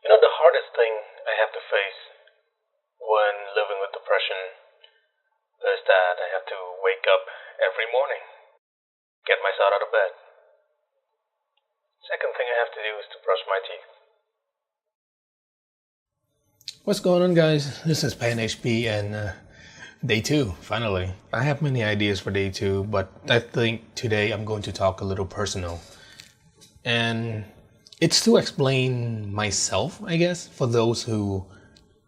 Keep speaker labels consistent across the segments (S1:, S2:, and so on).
S1: The hardest thing I have to face when living with depression is that I have to wake up every morning, get myself out of bed. Second thing I have to do is to brush my teeth.
S2: What's going on, guys? This is Pan HP and day 2, finally. I have many ideas for day 2, but I think today I'm going to talk a little personal. And it's to explain myself, I guess, for those who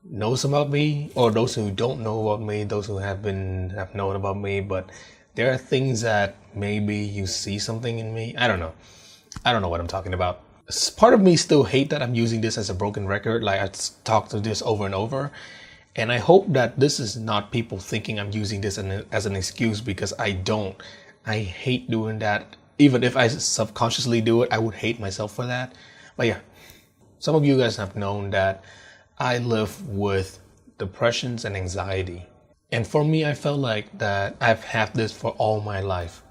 S2: knows about me or those who don't know about me, those who have known about me, but there are things that maybe you see something in me. I don't know. I don't know what I'm talking about. Part of me still hate that I'm using this as a broken record. Like, I talked to this over and over. And I hope that this is not people thinking I'm using this as an excuse, because I don't. I hate doing that. Even if I subconsciously do it, I would hate myself for that. But yeah, some of you guys have known that I live with depressions and anxiety. And for me, I felt like that I've had this for all my life,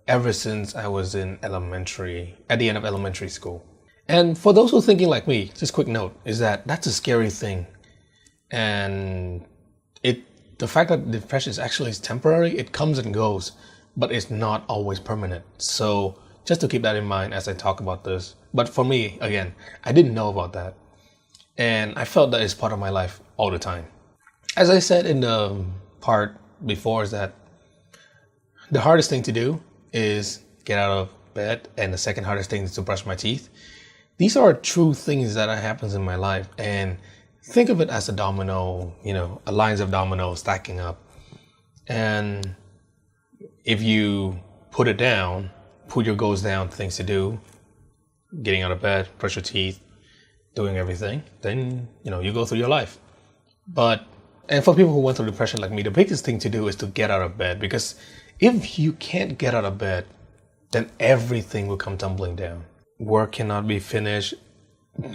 S2: ever since I was at the end of elementary school. And for those who are thinking like me, just quick note is that that's a scary thing. And the fact that depression is actually temporary, it comes and goes, but it's not always permanent. So just to keep that in mind as I talk about this. But for me, again, I didn't know about that. And I felt that it's part of my life all the time. As I said in the part before, is that the hardest thing to do is get out of bed, and the second hardest thing is to brush my teeth. These are true things that happens in my life, and think of it as a domino, a lines of dominoes stacking up. And if you put it down, put your goals down, things to do, getting out of bed, brush your teeth, doing everything, then, you go through your life. And for people who went through depression like me, the biggest thing to do is to get out of bed, because if you can't get out of bed, then everything will come tumbling down. Work cannot be finished.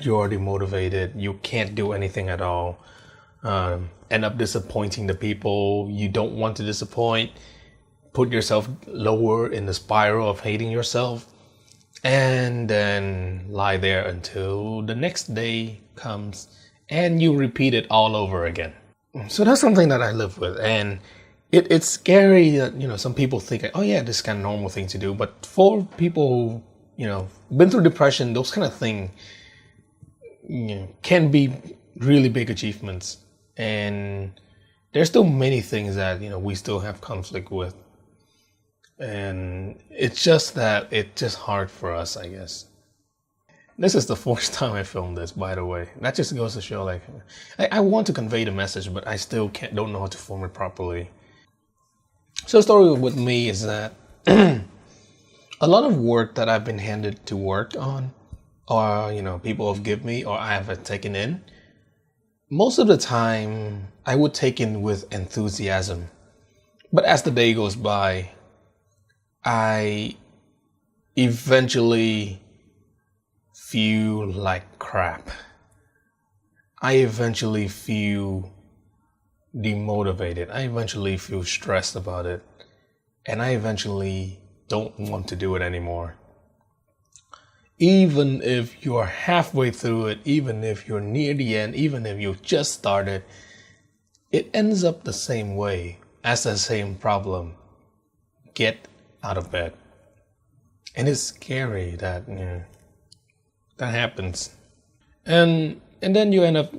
S2: You're demotivated. You can't do anything at all. End up disappointing the people you don't want to disappoint. Put yourself lower in the spiral of hating yourself. And then lie there until the next day comes and you repeat it all over again. So that's something that I live with. And it's scary that, some people think, oh yeah, this is kind of normal thing to do. But for people who, been through depression, those kind of things, can be really big achievements. And there's still many things that, we still have conflict with. And it's just that it's just hard for us, I guess. This is the fourth time I filmed this, by the way. That just goes to show, like, I want to convey the message, but I still don't know how to form it properly. So the story with me is that a lot of work that I've been handed to work on, or, people have given me, or I have taken in, most of the time I would take in with enthusiasm. But as the day goes by, I eventually feel like crap. I eventually feel demotivated. I eventually feel stressed about it. And I eventually don't want to do it anymore. Even if you're halfway through it, even if you're near the end, even if you've just started, it ends up the same way, as the same problem. Get out of bed. And it's scary that that happens. And then you end up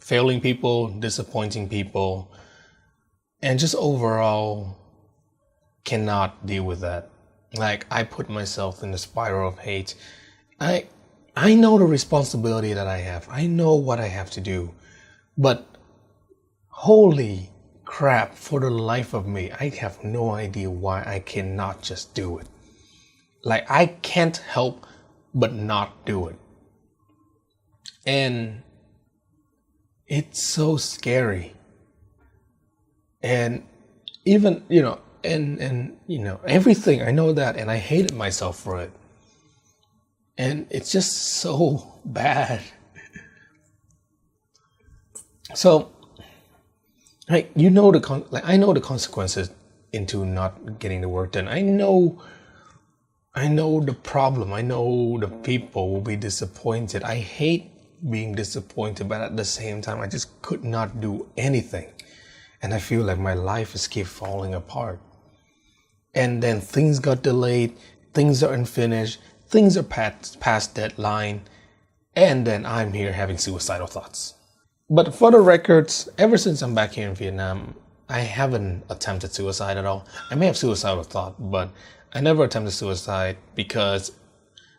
S2: failing people, disappointing people, and just overall cannot deal with that. Like, I put myself in the spiral of hate. I know the responsibility that I have. I know what I have to do. But holy crap, for the life of me, I have no idea why I cannot just do it. Like, I can't help but not do it. And it's so scary. And even, and everything, I know that, and I hated myself for it. And it's just so bad. So, like, I know the consequences into not getting the work done. I know the problem. I know the people will be disappointed. I hate being disappointed, but at the same time, I just could not do anything. And I feel like my life is keep falling apart. And then things got delayed, things are unfinished, things are past deadline, and then I'm here having suicidal thoughts. But for the records, ever since I'm back here in Vietnam, I haven't attempted suicide at all. I may have suicidal thought, but I never attempted suicide because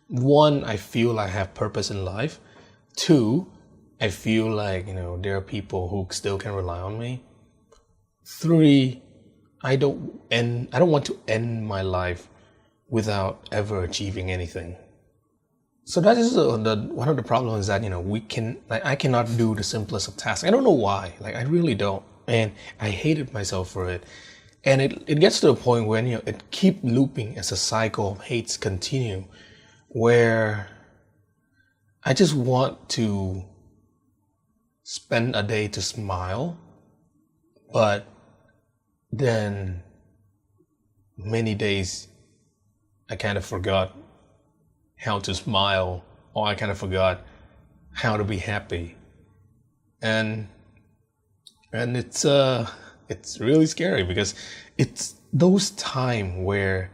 S2: one, I feel I have purpose in life. Two, I feel like, there are people who still can rely on me. Three, I don't want to end my life without ever achieving anything. So that is one of the problems that, I cannot do the simplest of tasks. I don't know why, I really don't. And I hated myself for it. And it gets to a point when, it keep looping as a cycle of hates continue, where I just want to spend a day to smile, but then many days I kind of forgot how to smile, or I kind of forgot how to be happy. And it's really scary because it's those times where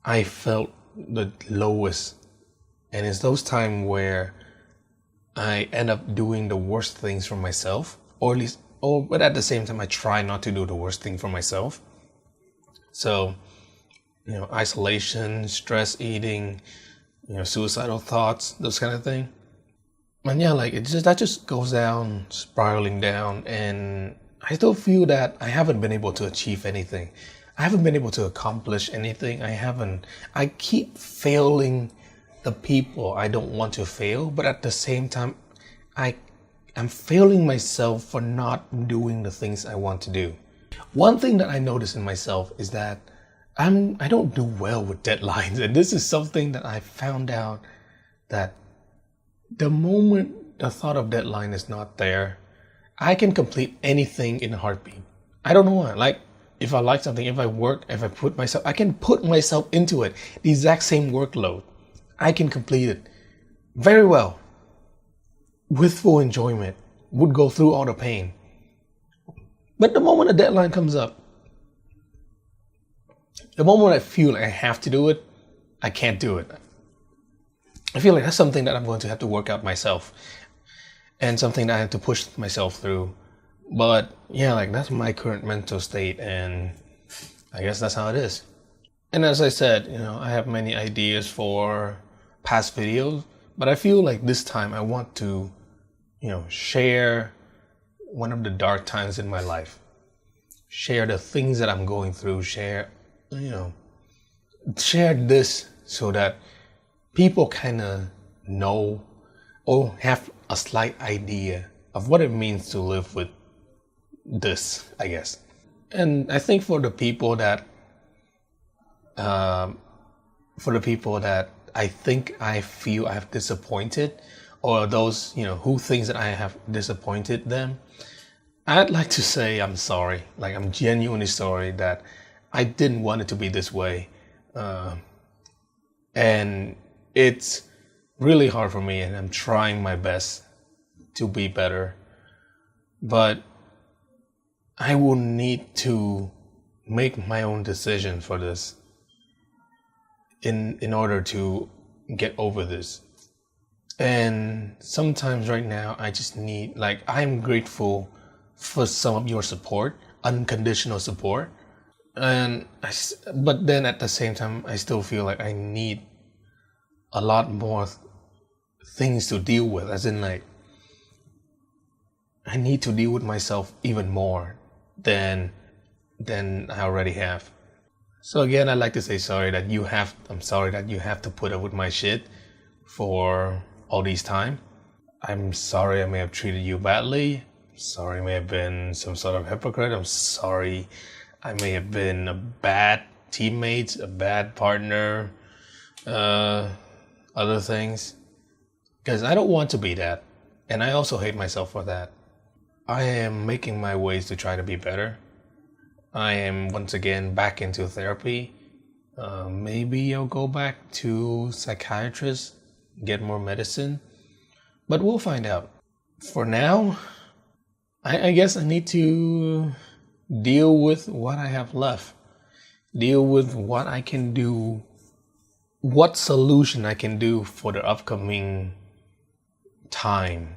S2: I felt the lowest, and it's those times where I end up doing the worst things for myself, but at the same time I try not to do the worst thing for myself. So, isolation, stress eating, suicidal thoughts, those kind of thing. And that just goes down, spiraling down, and I still feel that I haven't been able to achieve anything. I haven't been able to accomplish anything. I keep failing the people I don't want to fail, but at the same time, I'm failing myself for not doing the things I want to do. One thing that I notice in myself is that I don't do well with deadlines, and this is something that I found out that the moment the thought of deadline is not there, I can complete anything in a heartbeat. I don't know why. If I like something, if I work, I can put myself into it. The exact same workload, I can complete it very well with full enjoyment, would go through all the pain. But the moment a deadline comes up, the moment I feel like I have to do it, I can't do it. I feel like that's something that I'm going to have to work out myself, and something that I have to push myself through. But that's my current mental state, and I guess that's how it is. And as I said, I have many ideas for past videos, but I feel like this time I want to, share one of the dark times in my life. Share the things that I'm going through, share this so that people kind of know or have a slight idea of what it means to live with this, I guess. And I think for the people that I think I feel I've disappointed, or those, who thinks that I have disappointed them, I'd like to say I'm sorry. I'm genuinely sorry that I didn't want it to be this way. And it's really hard for me, and I'm trying my best to be better. But I will need to make my own decision for this in order to get over this. And sometimes right now I just need, I'm grateful for some of your support, unconditional support. But then at the same time, I still feel like I need a lot more things to deal with, as in I need to deal with myself even more than I already have. So again, I'd like to say I'm sorry that you have to put up with my shit for all these time. I'm sorry I may have treated you badly. Sorry I may have been some sort of hypocrite. I'm sorry I may have been a bad teammate, a bad partner, other things. Because I don't want to be that. And I also hate myself for that. I am making my ways to try to be better. I am once again back into therapy. Maybe I'll go back to psychiatrist, get more medicine. But we'll find out. For now, I guess I need to deal with what I have left. Deal with what I can do, what solution I can do for the upcoming time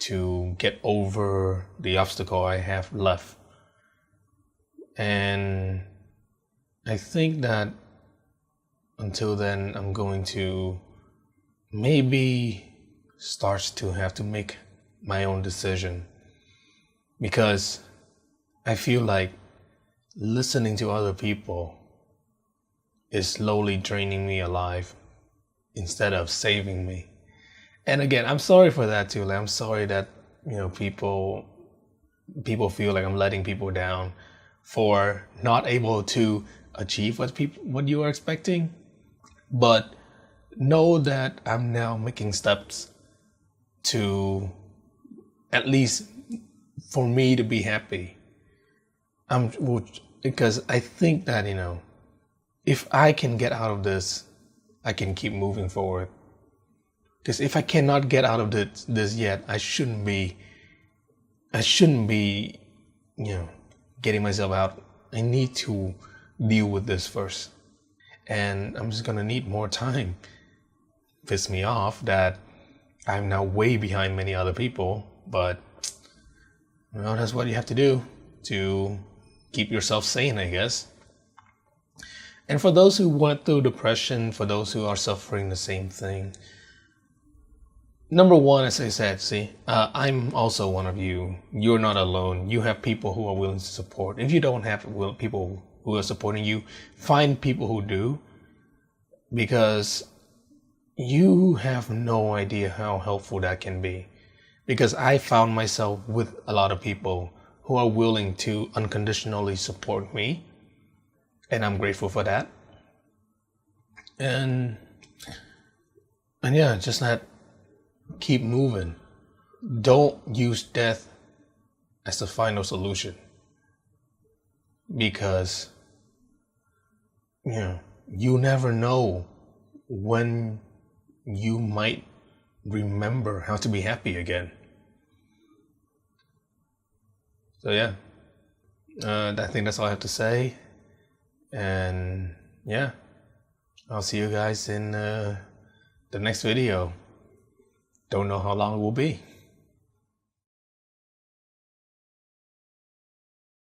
S2: to get over the obstacle I have left. And I think that until then, I'm going to maybe start to have to make my own decision, because I feel like listening to other people is slowly draining me alive instead of saving me. And again, I'm sorry for that too. Like, I'm sorry that, people feel like I'm letting people down for not able to achieve what you are expecting. But know that I'm now making steps to, at least for me, to be happy. Because I think that, if I can get out of this, I can keep moving forward. Because if I cannot get out of this yet, I shouldn't be, getting myself out. I need to deal with this first. And I'm just gonna need more time. Piss me off that I'm now way behind many other people, but that's what you have to do to keep yourself sane, I guess. And for those who went through depression, for those who are suffering the same thing, number one, as I said, I'm also one of you. You're not alone. You have people who are willing to support. If you don't have people who are supporting you, find people who do, because you have no idea how helpful that can be. Because I found myself with a lot of people who are willing to unconditionally support me, and I'm grateful for that. And yeah, just keep moving. Don't use death as the final solution, because you never know when you might remember how to be happy again. So yeah, I think that's all I have to say. And yeah, I'll see you guys in the next video. Don't know how long it will be.